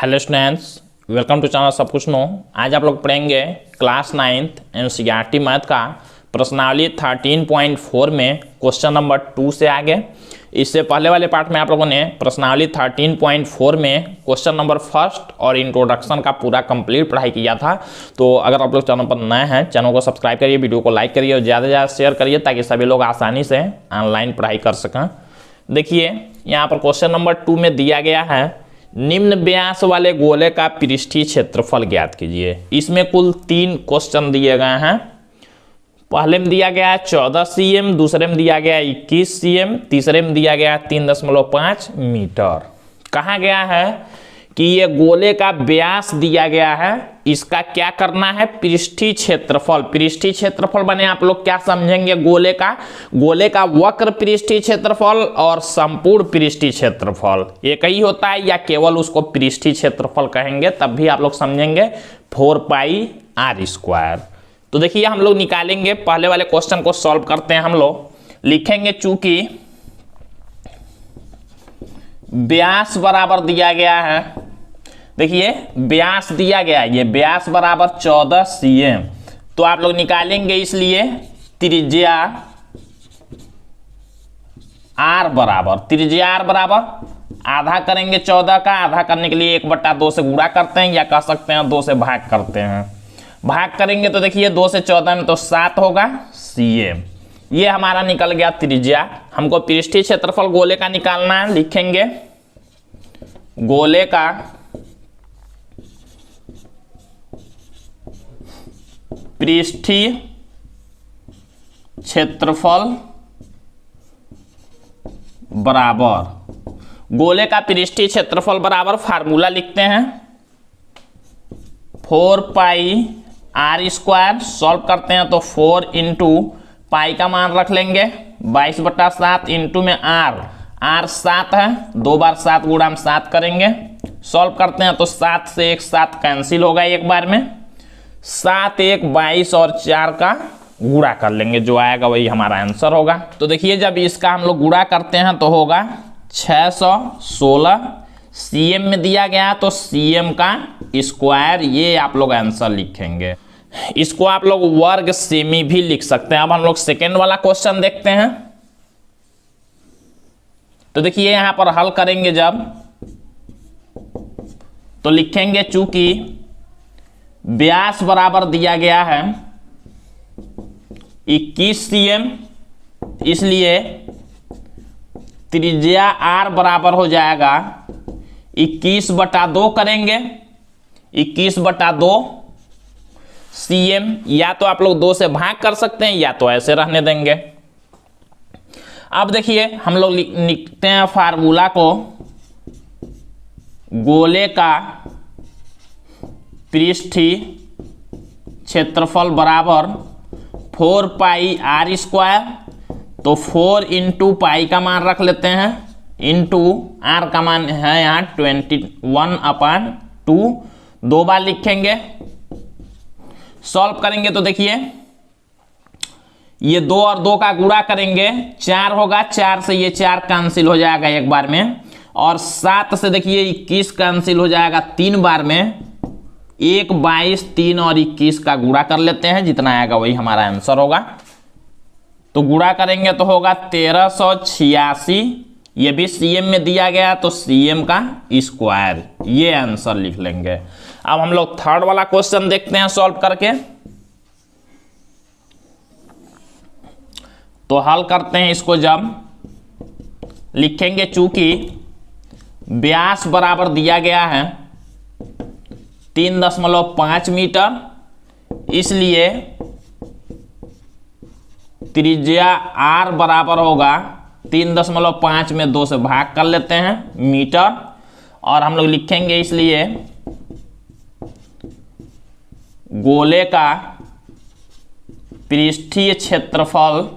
Hello students, welcome to channel सब कुछ no. आज आप लोग पढ़ेंगे क्लास 9th एनसीईआरटी मैथ का प्रश्नावली 13.4 में क्वेश्चन नंबर 2 से आगे। इससे पहले वाले पार्ट में आप लोगों ने प्रश्नावली 13.4 में क्वेश्चन नंबर फर्स्ट और इंट्रोडक्शन का पूरा कंप्लीट पढ़ाई किया था। तो अगर आप लोग चैनल पर नए हैं, चैनल को सब्सक्राइब करिए, वीडियो को लाइक करिए और ज़्यादा से ज़्यादा शेयर करिए ताकि सभी लोग आसानी से ऑनलाइन पढ़ाई कर सकें। देखिए यहाँ पर क्वेश्चन नंबर 2 में दिया गया है, निम्न व्यास वाले गोले का पृष्ठीय क्षेत्रफल ज्ञात कीजिए। इसमें कुल 3 क्वेश्चन दिए गए हैं। पहले में दिया गया है 14 cm, दूसरे में दिया गया है 21 cm, तीसरे में दिया गया है 3.5 मीटर। कहा गया है कि ये गोले का व्यास दिया गया है, इसका क्या करना है, पृष्ठीय क्षेत्रफल। पृष्ठीय क्षेत्रफल बने आप लोग क्या समझेंगे, गोले का वक्र पृष्ठीय क्षेत्रफल और संपूर्ण पृष्ठीय क्षेत्रफल एक ही होता है या केवल उसको पृष्ठीय क्षेत्रफल कहेंगे, तब भी आप लोग समझेंगे 4πr²। तो देखिए हम लोग निकालेंगे, पहले वाले क्वेश्चन को सॉल्व करते हैं। हम लोग लिखेंगे चूंकि व्यास बराबर दिया गया है, देखिए व्यास दिया गया है, ये व्यास बराबर 14 cm, तो आप लोग निकालेंगे इसलिए त्रिज्या r बराबर आधा करेंगे 14 का, आधा करने के लिए 1/2 से गुणा करते हैं या कह सकते हैं 2 से भाग करते हैं। भाग करेंगे तो देखिए 2 से 14 में तो 7 होगा cm। ये हमारा निकल गया त्रिज्या। हमको पृष्ठीय क्षेत्रफल गोले का निकालना है। लिखेंगे गोले का पृष्ठीय क्षेत्रफल बराबर, गोले का पृष्ठीय क्षेत्रफल बराबर फार्मूला लिखते हैं 4πr²। सॉल्व करते हैं तो 4 इंटू पाई का मान रख लेंगे 22/7 इंटू में r 7 है, 2 बार 7 गुणा हम 7 करेंगे। सॉल्व करते हैं तो 7 से 1 7 कैंसिल होगा एक बार में, 7 1 22 और 4 का गुणा कर लेंगे, जो आएगा वही हमारा आंसर होगा। तो देखिए जब इसका हम लोग गुणा करते हैं तो होगा 616 cm में दिया गया, तो cm का स्क्वायर, ये आप लोग आंसर लिखेंगे। इसको आप लोग वर्ग सेमी भी लिख सकते हैं। अब हम लोग सेकेंड वाला क्वेश्चन देखते हैं। तो देखिए यहां पर हल करेंगे जब, तो लिखेंगे चूंकि व्यास बराबर दिया गया है 21 cm, इसलिए त्रिज्या r बराबर हो जाएगा 21/2 करेंगे, 21/2 cm, या तो आप लोग 2 से भाग कर सकते हैं या तो ऐसे रहने देंगे। अब देखिए हम लोग लिखते हैं फार्मूला को, गोले का पृष्ठीय क्षेत्रफल बराबर 4πr²। तो 4 इंटू पाई का मान रख लेते हैं, इंटू r का मान है यहाँ 21/2, 2 बार लिखेंगे। सॉल्व करेंगे तो देखिए ये 2 और 2 का गुणा करेंगे 4 होगा, 4 से ये 4 कैंसिल हो जाएगा एक बार में, और 7 से देखिए 21 कैंसिल हो जाएगा 3 बार में, 1 22 3 और 21 का गुणा कर लेते हैं, जितना आएगा वही हमारा आंसर होगा। तो गुणा करेंगे तो होगा 1386, ये भी cm में दिया गया तो cm का स्क्वायर, ये आंसर लिख लेंगे। अब हम लोग थर्ड वाला क्वेश्चन देखते हैं सॉल्व करके। तो हल करते हैं इसको, जब लिखेंगे चूंकि व्यास बराबर दिया गया है 3.5 मीटर, इसलिए त्रिज्या r बराबर होगा 3.5 में 2 से भाग कर लेते हैं मीटर, और हम लोग लिखेंगे इसलिए गोले का पृष्ठीय क्षेत्रफल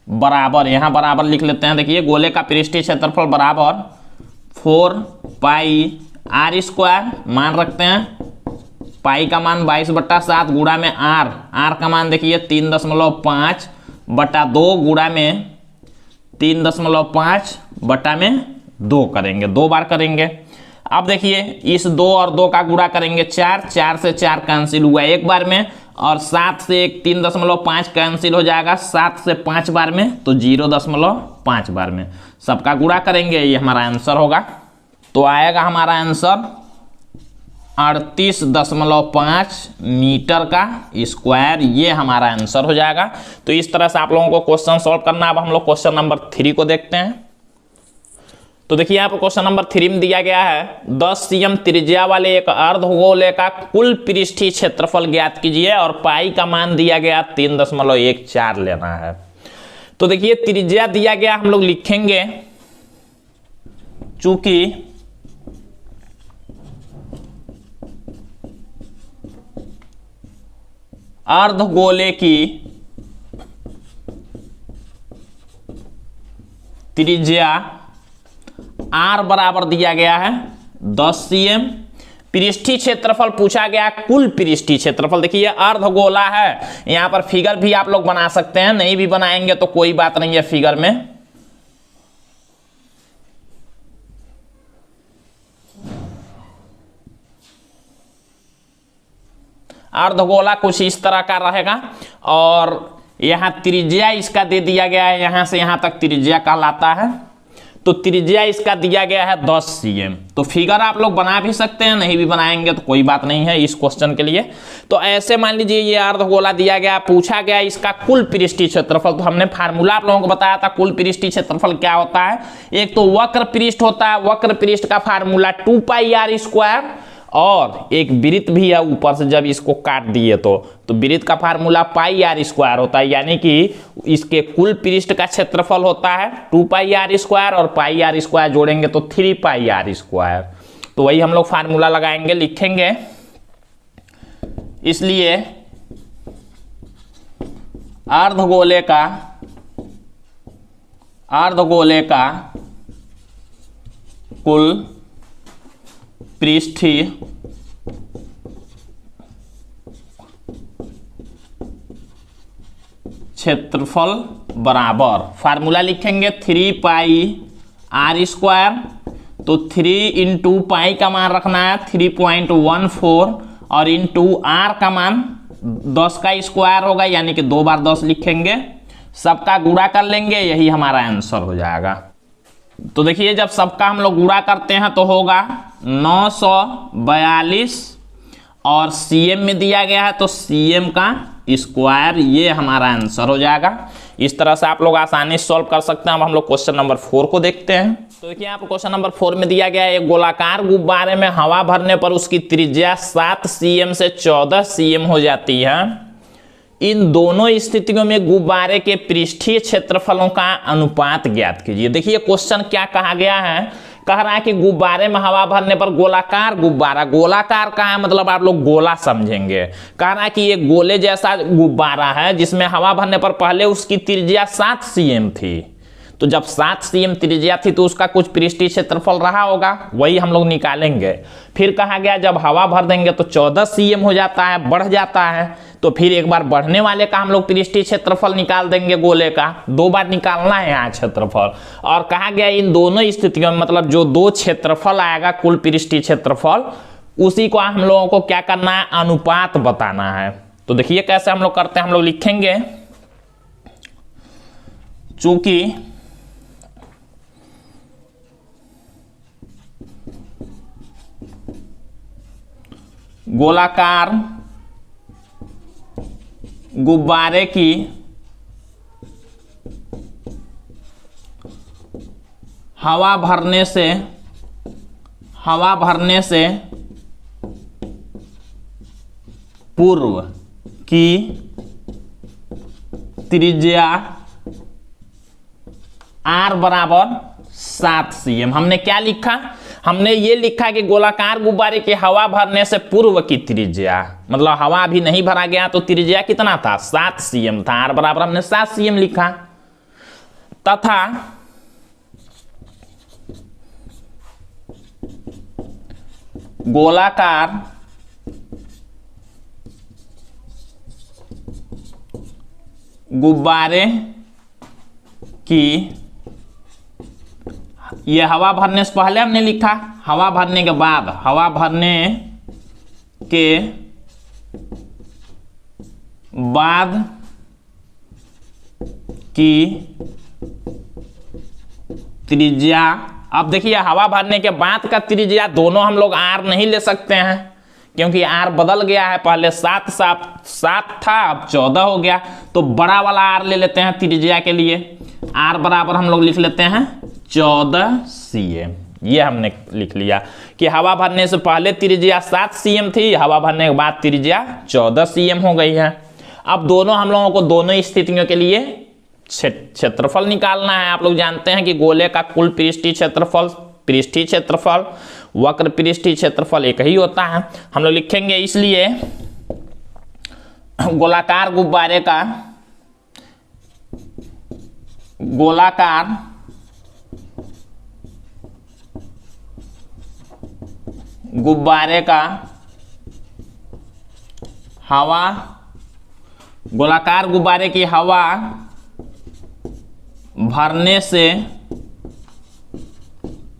बराबर, यहां बराबर लिख लेते हैं। देखिए गोले का पृष्ठीय क्षेत्रफल बराबर 4πr², मान रखते हैं, पाई का मान 22/7 गुणा में r का मान देखिए 3.5/2 गुणा में 3.5/2 करेंगे, 2 बार करेंगे। अब देखिए इस 2 और 2 का गुणा करेंगे 4, 4 से 4 कैंसिल हुआ एक बार में, और 7 से 1 3.5 कैंसिल हो जाएगा 7 से 5 बार में, तो 0.5 बार में। सबका गुणा करेंगे, ये हमारा आंसर होगा। तो आएगा हमारा आंसर 38.5 मीटर का स्क्वायर, ये हमारा आंसर हो जाएगा। तो इस तरह से आप लोगों को क्वेश्चन सॉल्व करना। अब हम लोग क्वेश्चन नंबर 3 को देखते हैं। तो देखिए यहाँ पर क्वेश्चन नंबर 3 में दिया गया है 10 cm त्रिज्या वाले एक अर्धगोले का कुल पृष्ठीय क्षेत्रफल ज्ञात कीजिए, और पाई का मान दिया गया 3.14 लेना है। तो देखिए त्रिज्या दिया गया, हम लोग लिखेंगे चूंकि अर्धगोले की त्रिज्या R बराबर दिया गया है 10 cm, पृष्ठीय क्षेत्रफल पूछा गया, कुल पृष्ठीय क्षेत्रफल। देखिए ये अर्धगोला है, यहां पर फिगर भी आप लोग बना सकते हैं, नहीं भी बनाएंगे तो कोई बात नहीं है। फिगर में अर्धगोला कुछ इस तरह का रहेगा, और यहां त्रिज्या इसका दे दिया गया है, यहां से यहां तक त्रिज्या कहलाता है। तो त्रिज्या इसका दिया गया है 10 cm। तो फिगर आप लोग बना भी सकते हैं, नहीं भी बनाएंगे तो कोई बात नहीं है इस क्वेश्चन के लिए। तो ऐसे मान लीजिए ये अर्धगोला दिया गया, पूछा गया इसका कुल पृष्ठीय क्षेत्रफल। तो हमने फार्मूला आप लोगों को बताया था कुल पृष्ठीय क्षेत्रफल क्या होता है। एक तो वक्र पृष्ठ होता है, वक्र पृष्ठ का फार्मूला 2πr², और एक वृत्त भी है ऊपर से, जब इसको काट दिए तो वृत्त का फार्मूला πr² होता है, यानी कि इसके कुल पृष्ठ का क्षेत्रफल होता है 2πr², और πr² जोड़ेंगे तो 3πr²। तो वही हम लोग फार्मूला लगाएंगे, लिखेंगे। इसलिए अर्धगोले का कुल पृष्ठीय क्षेत्रफल बराबर, फार्मूला लिखेंगे 3πr²। तो 3 × पाई का मान रखना है 3.14, और इंटू r का मान 10 का स्क्वायर होगा, यानी कि 2 बार 10 लिखेंगे। सबका गुणा कर लेंगे, यही हमारा आंसर हो जाएगा। तो देखिए जब सबका हम लोग गुणा करते हैं तो होगा 942, और cm में दिया गया है तो cm का स्क्वायर, ये हमारा आंसर हो जाएगा। इस तरह से आप लोग आसानी से सॉल्व कर सकते हैं। अब हम लोग क्वेश्चन नंबर 4 को देखते हैं। तो देखिए यहाँ पर क्वेश्चन नंबर 4 में दिया गया है एक गोलाकार गुब्बारे में हवा भरने पर उसकी त्रिज्या 7 cm से 14 cm हो जाती है। इन दोनों स्थितियों में गुब्बारे के पृष्ठीय क्षेत्रफलों का अनुपात ज्ञात कीजिए। देखिए क्वेश्चन क्या कहा गया है, कह रहा है कि गुब्बारे में हवा भरने पर गोलाकार गुब्बारा, गोलाकार का है मतलब आप लोग गोला समझेंगे। कह रहा है कि ये गोले जैसा गुब्बारा है जिसमें हवा भरने पर पहले उसकी त्रिज्या 7 cm थी। तो जब 7 cm त्रिज्या थी तो उसका कुछ पृष्ठीय क्षेत्रफल रहा होगा, वही हम लोग निकालेंगे। फिर कहा गया जब हवा भर देंगे तो 14 cm हो जाता है, बढ़ जाता है। तो फिर एक बार बढ़ने वाले का हम लोग पृष्ठीय क्षेत्रफल निकाल देंगे, गोले का 2 बार निकालना है यहाँ क्षेत्रफल। और कहा गया इन दोनों स्थितियों में मतलब जो 2 क्षेत्रफल आएगा कुल पृष्ठीय क्षेत्रफल, उसी को हम लोगों को क्या करना है, अनुपात बताना है। तो देखिए कैसे हम लोग करते हैं, हम लोग लिखेंगे चूंकि गोलाकार गुब्बारे की हवा भरने से पूर्व की त्रिज्या r बराबर 7 cm। हमने क्या लिखा, हमने ये लिखा कि गोलाकार गुब्बारे के हवा भरने से पूर्व की त्रिज्या, मतलब हवा अभी नहीं भरा गया तो त्रिज्या कितना था, 7 cm था। r बराबर हमने 7 cm लिखा, तथा गोलाकार गुब्बारे की, ये हवा भरने से पहले हमने लिखा हवा भरने के बाद, हवा भरने के बाद की त्रिज्या, अब देखिए हवा भरने के बाद का त्रिज्या दोनों हम लोग आर नहीं ले सकते हैं क्योंकि आर बदल गया है, पहले 7 था अब 14 हो गया, तो बड़ा वाला आर ले लेते हैं त्रिज्या के लिए। आर बराबर हम लोग लिख लेते हैं 14 cm। ये हमने लिख लिया कि हवा भरने से पहले त्रिज्या 7 cm थी, हवा भरने के बाद त्रिज्या 14 cm हो गई है। अब दोनों हम लोगों को दोनों स्थितियों के लिए क्षेत्रफल निकालना है। आप लोग जानते हैं कि गोले का कुल पृष्ठीय क्षेत्रफल, वक्र पृष्ठीय क्षेत्रफल एक ही होता है। हम लोग लिखेंगे इसलिए गोलाकार गुब्बारे का हवा, गोलाकार गुब्बारे की हवा भरने से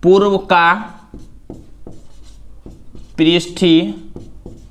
पूर्व का पृष्ठीय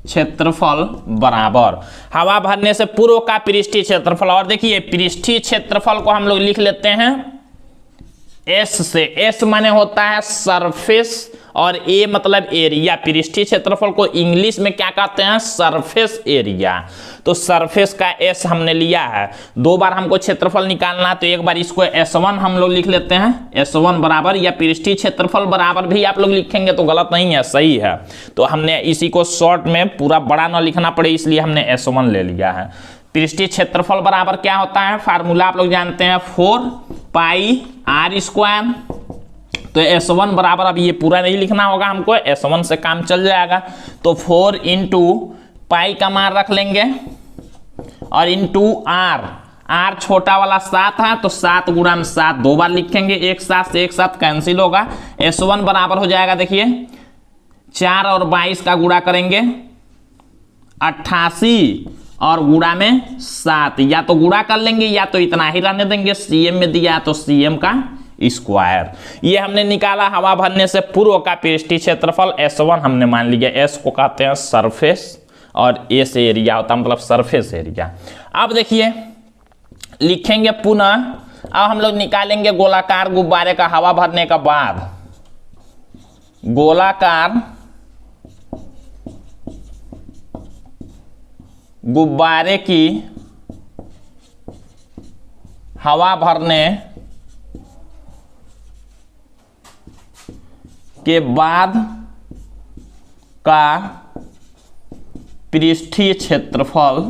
क्षेत्रफल बराबर, हवा भरने से पूर्व का पृष्ठीय क्षेत्रफल। और देखिए पृष्ठीय क्षेत्रफल को हम लोग लिख लेते हैं एस से। एस माने होता है सरफेस और ए मतलब एरिया। पृष्ठीय क्षेत्रफल को इंग्लिश में क्या कहते हैं? Surface area. तो सरफेस का एस हमने लिया है। 2 बार हमको क्षेत्रफल निकालना, तो एक बार इसको S1 हम लोग लिख लेते हैं। S1 बराबर, या पृष्ठीय क्षेत्रफल बराबर भी आप लोग लिखेंगे तो गलत नहीं है, सही है। तो हमने इसी को शॉर्ट में पूरा बड़ा ना लिखना पड़े इसलिए हमने S1 ले लिया है। पृष्ठीय क्षेत्रफल बराबर क्या होता है? फार्मूला आप लोग जानते हैं 4 पाई r स्क्वायर। तो S1 बराबर, अब ये पूरा नहीं लिखना होगा हमको, S1 से काम चल जाएगा। तो 4 इंटू पाई का मान रख लेंगे और इंटू r छोटा वाला 7 है तो 7 गुणा में 7 2 बार लिखेंगे, एक साथ कैंसिल होगा। S1 बराबर हो जाएगा, देखिए 4 और 22 का गुणा करेंगे 88 और गुणा में 7, या तो गुणा कर लेंगे या तो इतना ही रहने देंगे। cm में दिया तो cm का स्क्वायर। ये हमने निकाला हवा भरने से पूर्व का पृष्ठीय क्षेत्रफल। S1 हमने मान लिया, S को कहते हैं सरफेस और A से एरिया होता है, मतलब सरफेस एरिया। अब देखिए लिखेंगे पुनः, अब हम लोग निकालेंगे गोलाकार गुब्बारे का हवा भरने का बाद, गोलाकार गुब्बारे की हवा भरने के बाद का पृष्ठीय क्षेत्रफल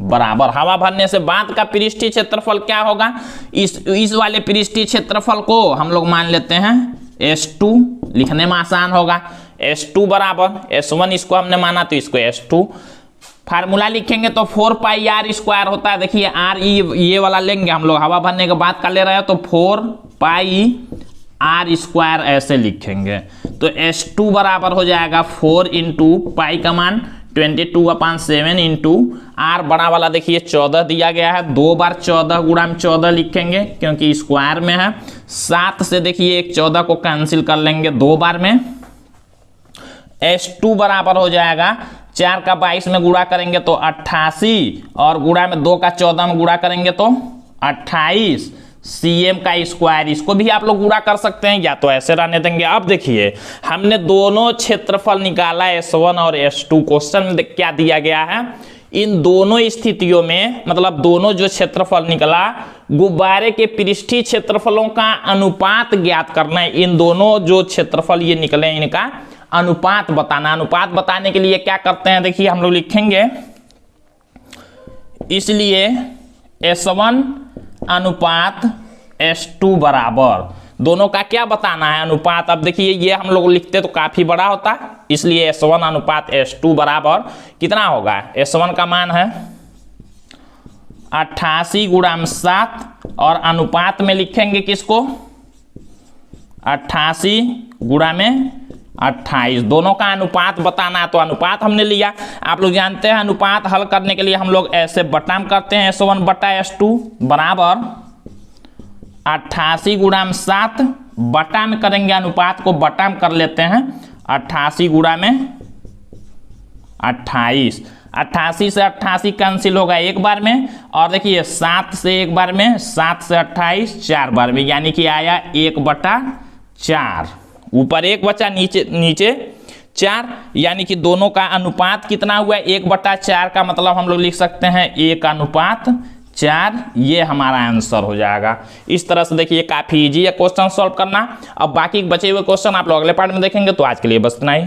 बराबर, हवा भरने से बाद का पृष्ठीय क्षेत्रफल क्या होगा? इस वाले पृष्ठीय क्षेत्रफल को हम लोग मान लेते हैं S2, लिखने में आसान होगा। S2 बराबर S1 इसको हमने माना तो इसको S2। फार्मूला लिखेंगे तो 4 पाई r स्क्वायर होता है। देखिए r ये वाला लेंगे हम लोग, हवा भरने के बाद का ले रहे हैं तो 4 पाई r स्क्वायर ऐसे लिखेंगे। तो S2 बराबर हो जाएगा 4 इंटू पाई का मान 22/7 इंटू r बड़ा वाला देखिए 14 दिया गया है, 2 बार 14 गुणा में 14 लिखेंगे क्योंकि स्क्वायर में है। 7 से देखिए एक 14 को कैंसिल कर लेंगे 2 बार में। S2 बराबर हो जाएगा 4 का 22 में गुणा करेंगे तो 88 और गुणा में 2 का 14 में गुणा करेंगे तो 28 cm का स्क्वायर। इसको भी आप लोग गुणा कर सकते हैं या तो ऐसे रहने देंगे। अब देखिए हमने दोनों क्षेत्रफल निकाला S1 और S2। क्वेश्चन में क्या दिया गया है? इन दोनों स्थितियों में, मतलब दोनों जो क्षेत्रफल निकला, गुब्बारे के पृष्ठीय क्षेत्रफलों का अनुपात ज्ञात करना है। इन दोनों जो क्षेत्रफल ये निकले इनका अनुपात बताना। अनुपात बताने के लिए क्या करते हैं? देखिए हम लोग लिखेंगे इसलिए S1 अनुपात S2 बराबर, दोनों का क्या बताना है? अनुपात। अब देखिए ये हम लोग लिखते तो काफी बड़ा होता, इसलिए S1 अनुपात S2 बराबर कितना होगा? S1 का मान है 88 गुणा में 7 और अनुपात में लिखेंगे किसको? 88 गुणा में 28। दोनों का अनुपात बताना है तो अनुपात हमने लिया। आप लोग जानते हैं अनुपात हल करने के लिए हम लोग ऐसे बटाम करते हैं, S1 बटा S2 बराबर 88 गुणा में 7 बटा में करेंगे, अनुपात को बटा में कर लेते हैं। 88 गुणा में 28, 88 से 88 कैंसिल होगा एक बार में, और देखिए 7 से एक बार में, 7 से 28 4 बार में, यानी कि आया 1/4। ऊपर 1 बचा, नीचे 4, यानी कि दोनों का अनुपात कितना हुआ, 1/4 का मतलब हम लोग लिख सकते हैं 1:4। ये हमारा आंसर हो जाएगा। इस तरह से देखिए काफी इजी है क्वेश्चन सॉल्व करना। अब बाकी बचे हुए क्वेश्चन आप लोग अगले पार्ट में देखेंगे। तो आज के लिए बस इतना ही।